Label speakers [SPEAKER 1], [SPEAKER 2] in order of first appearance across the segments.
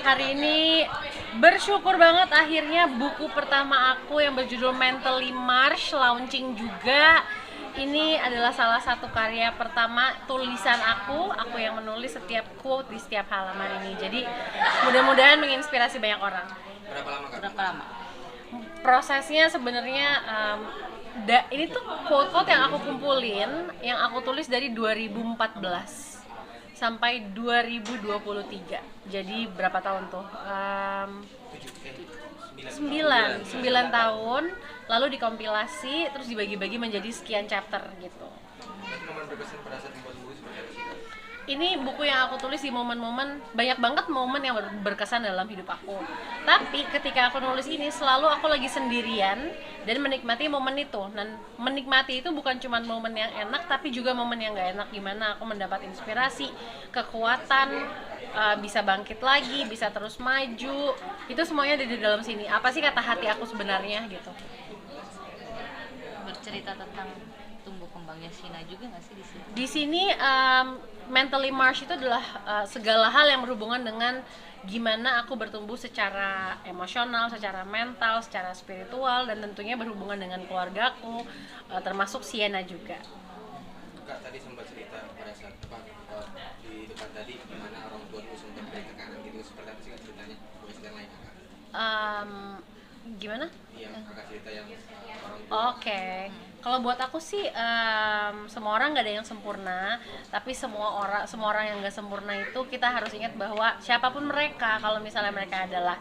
[SPEAKER 1] Hari ini bersyukur banget akhirnya buku pertama aku yang berjudul Mentally Marsh launching juga. Ini adalah salah satu karya pertama tulisan aku yang menulis setiap quote di setiap halaman ini. Jadi mudah-mudahan menginspirasi banyak orang.
[SPEAKER 2] Berapa lama?
[SPEAKER 1] Prosesnya sebenarnya ini tuh quote-quote yang aku kumpulin, yang aku tulis dari 2014 sampai 2023. Jadi berapa tahun tuh? 9 tahun, lalu dikompilasi, terus dibagi-bagi menjadi sekian chapter gitu. Ini buku yang aku tulis di momen-momen, banyak banget momen yang berkesan dalam hidup aku. Tapi ketika aku nulis ini, selalu aku lagi sendirian dan menikmati momen itu. Dan menikmati itu bukan cuma momen yang enak, tapi juga momen yang gak enak. Gimana aku mendapat inspirasi, kekuatan, bisa bangkit lagi, bisa terus maju. Itu semuanya ada di dalam sini. Apa sih kata hati aku sebenarnya gitu.
[SPEAKER 2] Bercerita tentang tumbuh kembangnya Sheena juga nggak sih di sini?
[SPEAKER 1] Di sini Mentally Marsh itu adalah segala hal yang berhubungan dengan gimana aku bertumbuh secara emosional, secara mental, secara spiritual, dan tentunya berhubungan dengan keluargaku, termasuk Sienna juga.
[SPEAKER 3] Kak tadi sempat cerita pada saat di depan tadi gimana orang tuaku sempat beri tekanan gitu, seperti apa sih kak ceritanya? Boleh cerita lain kak?
[SPEAKER 1] Gimana?
[SPEAKER 3] Iya, kakak cerita yang orang tua.
[SPEAKER 1] Oke. Kalau buat aku sih semua orang nggak ada yang sempurna, tapi semua orang yang nggak sempurna itu kita harus ingat bahwa siapapun mereka, kalau misalnya mereka adalah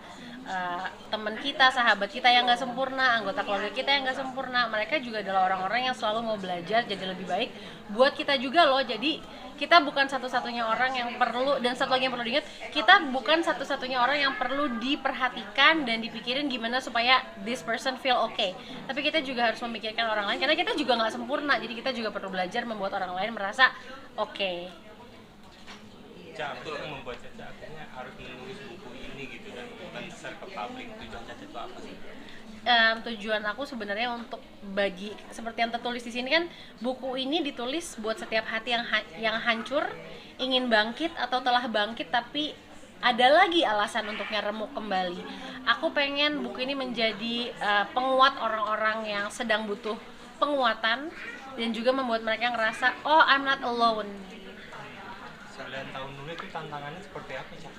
[SPEAKER 1] teman kita, sahabat kita yang nggak sempurna, anggota keluarga kita yang nggak sempurna, mereka juga adalah orang-orang yang selalu mau belajar jadi lebih baik buat kita juga loh. Jadi kita bukan satu-satunya orang yang perlu, dan satu lagi yang perlu diingat, kita bukan satu-satunya orang yang perlu diperhatikan dan dipikirin gimana supaya this person feel okay. Tapi kita juga harus memikirkan orang lain, karena kita juga nggak sempurna, jadi kita juga perlu belajar membuat orang lain merasa okay.
[SPEAKER 4] Caca, itu membuat Caca akhirnya harus menulis buku ini gitu dan besar ke publik. Tujuan Caca itu apa sih?
[SPEAKER 1] Tujuan aku sebenarnya untuk bagi, seperti yang tertulis di sini kan, buku ini ditulis buat setiap hati yang hancur, ingin bangkit atau telah bangkit tapi ada lagi alasan untuknya remuk kembali. Aku pengen buku ini menjadi penguat orang-orang yang sedang butuh penguatan, dan juga membuat mereka ngerasa oh I'm not alone.
[SPEAKER 4] 9 tahun dulu itu tantangannya seperti apa, Cak?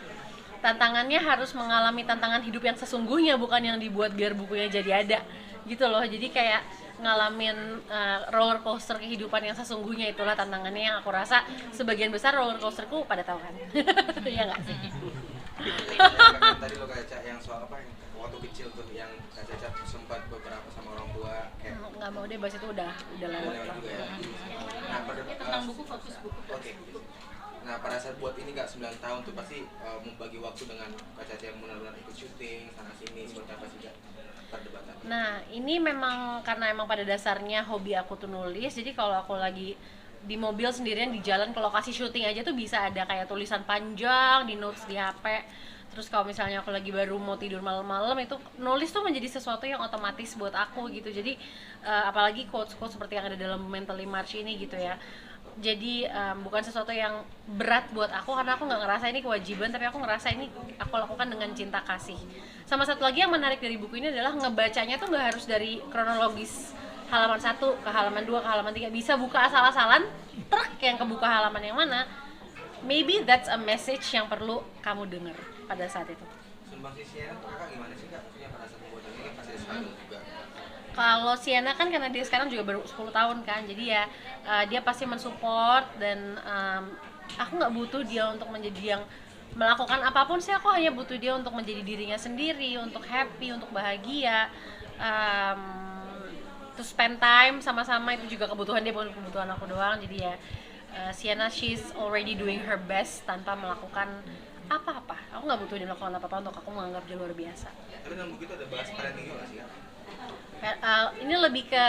[SPEAKER 1] Tantangannya harus mengalami tantangan hidup yang sesungguhnya, bukan yang dibuat biar bukunya jadi ada gitu loh. Jadi kayak ngalamin roller coaster kehidupan yang sesungguhnya, itulah tantangannya yang aku rasa sebagian besar roller coasterku pada tahu kan. Ya nggak sih?
[SPEAKER 3] Yang tadi lo kaca yang soal apa yang waktu kecil tuh yang Caca sempat beberapa sama orang tua kayak
[SPEAKER 1] Nggak mau deh bahas itu, udah lewat
[SPEAKER 3] lewat juga ya. Nah,
[SPEAKER 2] Tentang buku, fokus buku.
[SPEAKER 3] Oke. Nah, pada saat buat ini kak 9 tahun tuh pasti membagi waktu dengan Kak Caca yang benar-benar ikut syuting sana sini, seperti apa sih kak perdebatan?
[SPEAKER 1] Nah, ini memang karena emang pada dasarnya hobi aku tuh nulis. Jadi kalau aku lagi di mobil sendirian di jalan ke lokasi syuting aja tuh bisa ada kayak tulisan panjang di notes di HP. Terus kalau misalnya aku lagi baru mau tidur malam-malam, itu nulis tuh menjadi sesuatu yang otomatis buat aku gitu. Jadi apalagi quotes-quotes seperti yang ada dalam Mentally March ini gitu ya. Jadi bukan sesuatu yang berat buat aku, karena aku nggak ngerasa ini kewajiban, tapi aku ngerasa ini aku lakukan dengan cinta kasih. Sama satu lagi yang menarik dari buku ini adalah ngebacanya tuh nggak harus dari kronologis halaman 1 ke halaman 2 ke halaman 3, bisa buka asal-asalan, truk yang kebuka halaman yang mana, maybe that's a message yang perlu kamu dengar pada saat itu.
[SPEAKER 3] Sumbang sisinya tuh kakak gimana sih kak? Maksudnya pada saat pembuatan ini kan pasti ada struggle juga.
[SPEAKER 1] Kalau Sienna kan karena dia sekarang juga baru 10 tahun kan, jadi ya dia pasti mensupport, dan aku nggak butuh dia untuk menjadi yang melakukan apapun sih. Aku hanya butuh dia untuk menjadi dirinya sendiri, untuk happy, untuk bahagia, to spend time sama-sama. Itu juga kebutuhan dia, bukan kebutuhan aku doang. Jadi ya Sienna, she's already doing her best tanpa melakukan apa-apa. Aku nggak butuh dia melakukan apa-apa untuk aku menganggap dia luar biasa.
[SPEAKER 3] Tapi dalam buku itu ada bahas parenting juga sih kak?
[SPEAKER 1] Ini lebih ke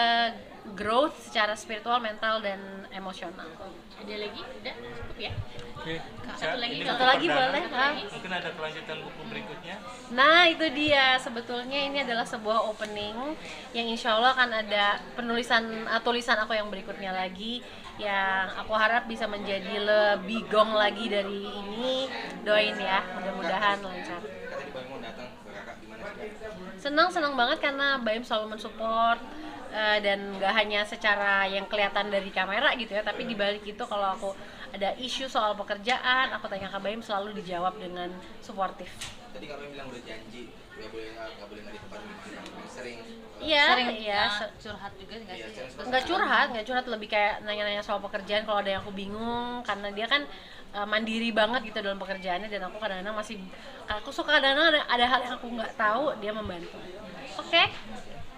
[SPEAKER 1] growth secara spiritual, mental, dan emosional.
[SPEAKER 2] Ada lagi? Udah? Cukup ya?
[SPEAKER 4] Oke,
[SPEAKER 2] Satu lagi,
[SPEAKER 4] ini
[SPEAKER 2] satu
[SPEAKER 4] buku
[SPEAKER 1] lagi
[SPEAKER 4] perdana.
[SPEAKER 1] boleh, ha?
[SPEAKER 4] Mungkin ada kelanjutan buku berikutnya.
[SPEAKER 1] Nah itu dia, sebetulnya ini adalah sebuah opening yang insya Allah akan ada tulisan aku yang berikutnya lagi. yang aku harap bisa menjadi lebih gong lagi dari ini. Doain ya, mudah-mudahan lancar.
[SPEAKER 3] Katanya di Baim mau datang ke kakak, gimana sih Kak?
[SPEAKER 1] Senang banget karena Baim selalu mensupport, dan nggak hanya secara yang kelihatan dari kamera gitu ya, tapi di balik itu kalau aku ada isu soal pekerjaan, aku tanya ke Baim selalu dijawab dengan suportif.
[SPEAKER 3] Tadi Kak Baim bilang udah janji nggak boleh nggak di tempat sering
[SPEAKER 1] Iya,
[SPEAKER 2] Sering
[SPEAKER 1] iya.
[SPEAKER 2] curhat juga nggak
[SPEAKER 3] Iya,
[SPEAKER 2] sih?
[SPEAKER 3] sering-
[SPEAKER 1] Nggak curhat, lebih kayak nanya-nanya soal pekerjaan kalau ada yang aku bingung, karena dia kan mandiri banget gitu dalam pekerjaannya, dan aku kadang-kadang aku suka kadang-kadang ada hal yang aku nggak tahu, dia membantu. Oke,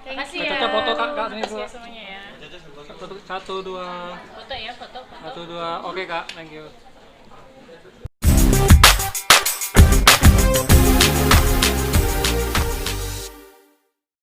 [SPEAKER 1] thank you.
[SPEAKER 5] Caca foto Kak, sini
[SPEAKER 1] Makasih
[SPEAKER 5] dua.
[SPEAKER 1] ya semuanya ya.
[SPEAKER 5] Satu dua,
[SPEAKER 1] Foto ya, foto.
[SPEAKER 5] satu dua. Oke Kak, thank you.